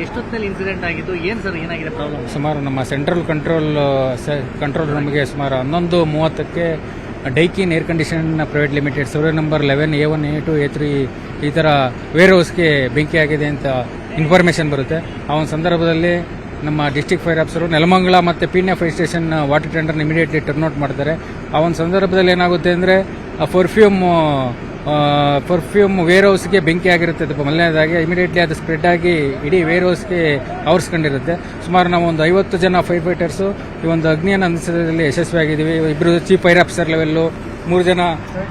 ಎಷ್ಟೊತ್ತಿನಲ್ಲಿ incident ಆಗಿದ್ದು, ಏನು sir ಏನಾಗಿದೆ ಪ್ರಾಬ್ಲಮ್? ಸುಮಾರು ನಮ್ಮ ಸೆಂಟ್ರಲ್ ಕಂಟ್ರೋಲ್ ರೂಮ್ಗೆ ಸುಮಾರು 11:30ಕ್ಕೆ Daikin air condition private limited survey number 11 A1 A2 A3 ಈ ಥರ ವೇರ್ ಹೌಸ್ಗೆ ಬೆಂಕಿ ಆಗಿದೆ ಅಂತ ಇನ್ಫಾರ್ಮೇಷನ್ ಬರುತ್ತೆ. ಆ ಒಂದು ಸಂದರ್ಭದಲ್ಲಿ ನಮ್ಮ ಡಿಸ್ಟ್ರಿಕ್ಟ್ ಫೈರ್ ಆಫೀಸರು ನೆಲಮಂಗಲ ಮತ್ತು ಪೀಣ್ಯ ಫೈರ್ ಸ್ಟೇಷನ್ ವಾಟರ್ ಟೆಂಡರ್ನ ಇಮಿಡಿಯೇಟ್ಲಿ ಟರ್ನ್ ಔಟ್ ಮಾಡ್ತಾರೆ. ಆ ಒಂದು ಸಂದರ್ಭದಲ್ಲಿ ಏನಾಗುತ್ತೆ ಅಂದರೆ ಪರ್ಫ್ಯೂಮ್ ವೇರ್ ಹೌಸ್ಗೆ ಬೆಂಕಿ ಆಗಿರುತ್ತೆ. ಮೊದಲನೇದಾಗಿ ಇಮಿಡಿಯೇಟ್ಲಿ ಅದು ಸ್ಪ್ರೆಡ್ ಆಗಿ ಇಡೀ ವೇರ್ ಹೌಸ್ಗೆ ಆವರಿಸ್ಕೊಂಡಿರುತ್ತೆ. ಸುಮಾರು ನಾವು ಒಂದು 50 ಜನ ಫೈರ್ ಫೈಟರ್ಸು ಈ ಒಂದು ಅಗ್ನಿಯನ್ನು ನಂದಿಸೋದ್ರಲ್ಲಿ ಯಶಸ್ವಿಯಾಗಿದ್ದೀವಿ. 2 ಚೀಫ್ ಫೈರ್ ಆಫೀಸರ್ ಲೆವೆಲ್ಲು, 3 ಜನ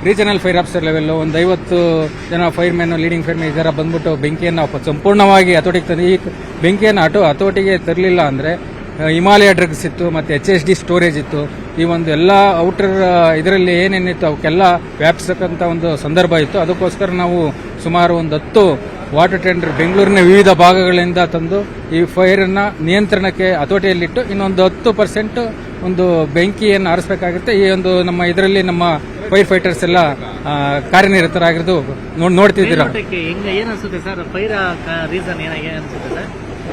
ರೀಜನಲ್ ಫೈರ್ ಆಫೀಸರ್ ಲೆವೆಲ್ಲು, ಒಂದು 50 ಜನ ಫೈರ್ಮೆನ್, ಲೀಡಿಂಗ್ ಫೈರ್ಮೆನ್ ಇದರ ಬಂದ್ಬಿಟ್ಟು ಬೆಂಕಿಯನ್ನು ಸಂಪೂರ್ಣವಾಗಿ ಹತೋಟಿಗೆ ತಂದು, ಈ ಬೆಂಕಿಯನ್ನು ಹತೋಟಿಗೆ ತರಲಿಲ್ಲ ಅಂದರೆ ಹಿಮಾಲಯ ಡ್ರಗ್ಸ್ ಇತ್ತು ಮತ್ತು HSD ಸ್ಟೋರೇಜ್ ಇತ್ತು. ಈ ಒಂದು ಎಲ್ಲ ಔಟರ್ ಇದರಲ್ಲಿ ಏನೇನಿತ್ತು ಅವಕ್ಕೆಲ್ಲ ವ್ಯಾಪಿಸತಕ್ಕಂಥ ಒಂದು ಸಂದರ್ಭ ಇತ್ತು. ಅದಕ್ಕೋಸ್ಕರ ನಾವು ಸುಮಾರು ಒಂದು 10 ವಾಟರ್ ಟೆಂಡರ್ ಬೆಂಗಳೂರಿನ ವಿವಿಧ ಭಾಗಗಳಿಂದ ತಂದು ಈ ಫೈರನ್ನು ನಿಯಂತ್ರಣಕ್ಕೆ ಹತೋಟಿಯಲ್ಲಿಟ್ಟು ಇನ್ನೊಂದು 10% ಒಂದು ಬೆಂಕಿಯನ್ನು ಆರಿಸಬೇಕಾಗುತ್ತೆ. ಈ ಒಂದು ನಮ್ಮ ಇದರಲ್ಲಿ ನಮ್ಮ ಫೈರ್ ಫೈಟರ್ಸ್ ಎಲ್ಲ ಕಾರ್ಯನಿರತರಾಗಿರೋದು ನೋಡ್ತಿದ್ದೀರಾ. ಏನು ಅನ್ಸುತ್ತೆ ಸರ್, ಫೈರ್ ರೀಸನ್ ಏನಾಗಿದೆ ಅನ್ಸುತ್ತೆ ಸರ್?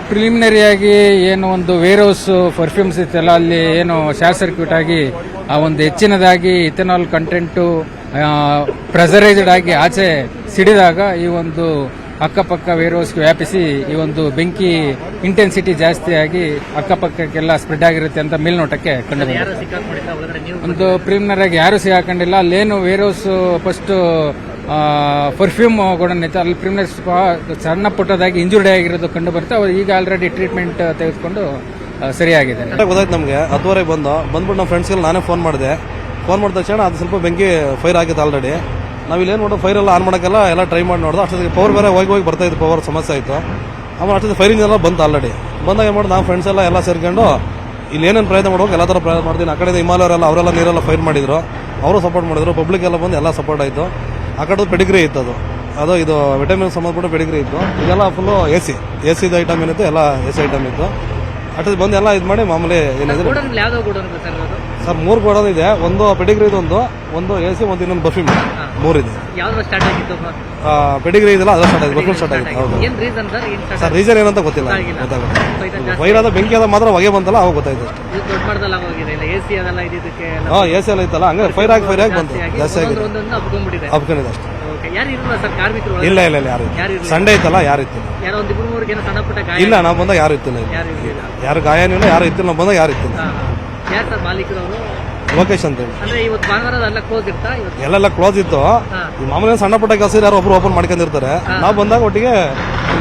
ಪ್ರಿಲಿಮಿನರಿಯಾಗಿ ಏನು ಒಂದು ವೇರ್ ಹೌಸ್ ಪರ್ಫ್ಯೂಮ್ಸ್ ಇತ್ತಲ್ಲ, ಅಲ್ಲಿ ಏನು ಶಾರ್ಟ್ ಸರ್ಕ್ಯೂಟ್ ಆಗಿ ಆ ಒಂದು ಹೆಚ್ಚಿನದಾಗಿ ಇಥೆನಾಲ್ ಕಂಟೆಂಟು ಪ್ರೆಸರೈಸ್ಡ್ ಆಗಿ ಆಚೆ ಸಿಡಿದಾಗ ಈ ಒಂದು ಅಕ್ಕಪಕ್ಕ ವೇರ್ ಹೌಸ್ಗೆ ವ್ಯಾಪಿಸಿ ಈ ಒಂದು ಬೆಂಕಿ ಇಂಟೆನ್ಸಿಟಿ ಜಾಸ್ತಿ ಆಗಿ ಅಕ್ಕಪಕ್ಕಕ್ಕೆಲ್ಲ ಸ್ಪ್ರೆಡ್ ಆಗಿರುತ್ತೆ ಅಂತ ಮೇಲ್ನೋಟಕ್ಕೆ ಕಂಡು ಒಂದು ಪ್ರಿಲಿಮಿನರಿ ಆಗಿ ಯಾರು ಸಿಗಾಕೊಂಡಿಲ್ಲ. ಅಲ್ಲೇನು warehouse first perfume godown ಇತ್ತು, ಅಲ್ಲಿ ಪ್ರಿಲಿಮಿನರಿ ಸಣ್ಣ ಪುಟ್ಟದಾಗಿ ಇಂಜುರ್ಡ್ ಆಗಿರೋದು ಕಂಡು ಬರುತ್ತೆ. ಅವ್ರು ಈಗ ಆಲ್ರೆಡಿ ಟ್ರೀಟ್ಮೆಂಟ್ ತೆಗೆದುಕೊಂಡು ಸರಿಯಾಗಿದೆ. ಗೊತ್ತಾಯ್ತು ನಮಗೆ 10:30 ಬಂದ್ಬಿಟ್ಟು ನಮ್ಮ ಫ್ರೆಂಡ್ಸ್ಗೆಲ್ಲ ನಾನೇ ಫೋನ್ ಮಾಡಿದ ತಕ್ಷಣ ಅದು ಸ್ವಲ್ಪ ಬೆಂಕಿ ಫೈರ್ ಆಗಿತ್ತು ಆಲ್ರೆಡಿ. ನಾವಿಲ್ಲೇನು ನೋಡೋ ಫೈರ್ ಎಲ್ಲ ಆನ್ ಮಾಡೋಕ್ಕೆಲ್ಲ ಎಲ್ಲ ಟ್ರೈ ಮಾಡಿ ನೋಡೋದು. ಅಷ್ಟೊತ್ತಿಗೆ ಪವರ್ ಬೇರೆ ಹೋಗಿ ಬರ್ತಾ ಇತ್ತು, ಪವರ್ ಸಮಸ್ಯೆ ಆಯಿತು. ಆಮೇಲೆ ಅಷ್ಟೊತ್ತಿಗೆ ಫೈರಿಂಗ್ ಎಲ್ಲ ಬಂತು ಆಲ್ರೆಡಿ. ಬಂದಾಗ ಏನು ಮಾಡೋದು, ನಾವು ಫ್ರೆಂಡ್ಸ್ ಎಲ್ಲ ಸೇರ್ಕೊಂಡು ಇಲ್ಲಿ ಏನೇನು ಪ್ರಯತ್ನ ಮಾಡ್ಬೇಕು ಎಲ್ಲ ಥರ ಪ್ರಯತ್ನ ಮಾಡ್ತೀನಿ. ಆ ಕಡೆ ಹಿಮಾಲಯವರೆಲ್ಲ ಅವರೆಲ್ಲ ನೀರೆಲ್ಲ ಫೈರ್ ಮಾಡಿದ್ರು, ಅವರು ಸಪೋರ್ಟ್ ಮಾಡಿದ್ರು, ಪಬ್ಲಿಕ್ ಎಲ್ಲ ಬಂದು ಎಲ್ಲ ಸಪೋರ್ಟ್ ಆಯಿತು. ಆ ಕಡೆ ಪೆಡಿಗ್ರಿ ಇತ್ತು, ಅದು ಇದು ವಿಟಮಿನ್ ಸಂಬಂಧಪಟ್ಟ ಪೆಡಿಗ್ರಿ ಇತ್ತು. ಇದೆಲ್ಲ ಫುಲ್ಲು ಎಸಿದ ಐಟಮ್ ಏನಿತ್ತು ಎಲ್ಲ AC ಐಟಮ್ ಇತ್ತು. ಅಷ್ಟೊಂದು ಬಂದು ಎಲ್ಲ ಇದು ಮಾಡಿ ಮಾಮೂಲಿ ಏನಿದೆ ಸರ್ 3 ಗೋಡನ್ ಇದೆ. ಒಂದು ಪೆಡಿಗ್ರಿ ಒಂದು AC, ಒಂದು ಇನ್ನೊಂದು ಪರ್ಫ್ಯೂಮ್, 3 ಇದೆ. ಪೆಡಿಗ್ರಿ ಇದೆಲ್ಲ ಅದ ಸ್ಟಾರ್ಟ್ ಆಗಿದೆ, ಪರ್ಫ್ಯೂಮ್ ಸ್ಟಾರ್ಟ್ ಆಗಿದೆ. ಹೌದು ಸರ್, ರೀಸನ್ ಏನಂತ ಗೊತ್ತಿಲ್ಲ. ಫೈರ್ ಆದ ಬೆಂಕಿ ಆದ ಮಾತ್ರ ಹೊಗೆ ಬಂತಲ್ಲ ಅವಾಗ ಗೊತ್ತಾಯ್ತು. AC ಎಲ್ಲ ಇತ್ತಲ್ಲ, ಹಂಗೆ ಫೈರ್ ಆಗಿ ಬಂತು, ಜಾಸ್ತಿ ಆಗಿದೆ, ಅಪ್ಕೊಂಡಿದೆ ಅಷ್ಟೇ. ಇಲ್ಲ ಯಾರು ಸಂಡೇ ಇತ್ತಲ್ಲ, ಯಾರು ಇತ್ತಿಲ್ಲ. ಇಲ್ಲ ನಾವು ಬಂದಾಗ ಯಾರು ಇತ್ತಿಲ್ಲ, ಯಾರು ಗಾಯನೂ ಇಲ್ಲ, ಯಾರು ಇತ್ತಿಲ್ಲ. ನಾವು ಬಂದಾಗ ಯಾರು ಇತ್ತಿಲ್ಲ. ಲೋಕೇಶ್ ಅಂತ ಹೇಳಿ ಎಲ್ಲ ಕ್ಲೋಸ್ ಇತ್ತು. ಮಾಮೂಲಿ ಸಣ್ಣ ಪುಟ್ಟ ಕೆಲಸ ಯಾರು ಒಬ್ರು ಓಪನ್ ಮಾಡ್ಕೊಂಡಿರ್ತಾರೆ. ನಾವು ಬಂದಾಗ ಒಟ್ಟಿಗೆ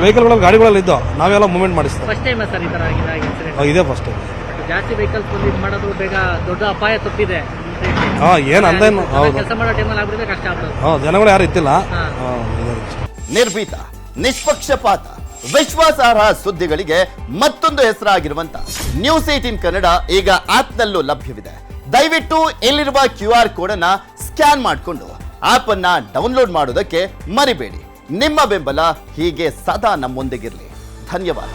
ವೆಹಿಕಲ್ಗಳ ಗಾಡಿಗಳೆಲ್ಲ ಇದ್ದು ನಾವೆಲ್ಲ ಮೂವ್ಮೆಂಟ್ ಮಾಡಿಸ್ತೀವಿ. ಇದೇ ಫಸ್ಟ್ ಟೈಮ್. ಜಾಸ್ತಿ ವೆಹಿಕಲ್ಸ್ ಬಂದಿದ್ದು ಮಾಡೋದು ಬೇಗ ದೊಡ್ಡ ಅಪಾಯ ತಪ್ಪಿದೆ. ಏನ್ ಅಂದೇನು ಕೆಲಸ ಮಾಡೋ ಟೈಮಲ್ಲಿ ಆಗ್ಬಿಟ್ಟಿದೆ, ಕಷ್ಟ ಆಗ್ತದೆ. ಜನಗಳು ಯಾರು ಇತ್ತಿಲ್ಲ. ನಿರ್ಭೀತ, ನಿಷ್ಪಕ್ಷಪಾತ, ವಿಶ್ವಾಸಾರ್ಹ ಸುದ್ದಿಗಳಿಗೆ ಮತ್ತೊಂದು ಹೆಸರಾಗಿರುವಂತ ನ್ಯೂಸ್ 18 ಕನ್ನಡ ಈಗ ಆಪ್ನಲ್ಲೂ ಲಭ್ಯವಿದೆ. ದಯವಿಟ್ಟು ಇಲ್ಲಿರುವ QR ಕೋಡ್ ಅನ್ನ ಸ್ಕ್ಯಾನ್ ಮಾಡಿಕೊಂಡು ಆಪ್ ಅನ್ನ ಡೌನ್ಲೋಡ್ ಮಾಡೋದಕ್ಕೆ ಮರಿಬೇಡಿ. ನಿಮ್ಮ ಬೆಂಬಲ ಹೀಗೆ ಸದಾ ನಮ್ಮೊಂದಿಗಿರಲಿ. ಧನ್ಯವಾದ.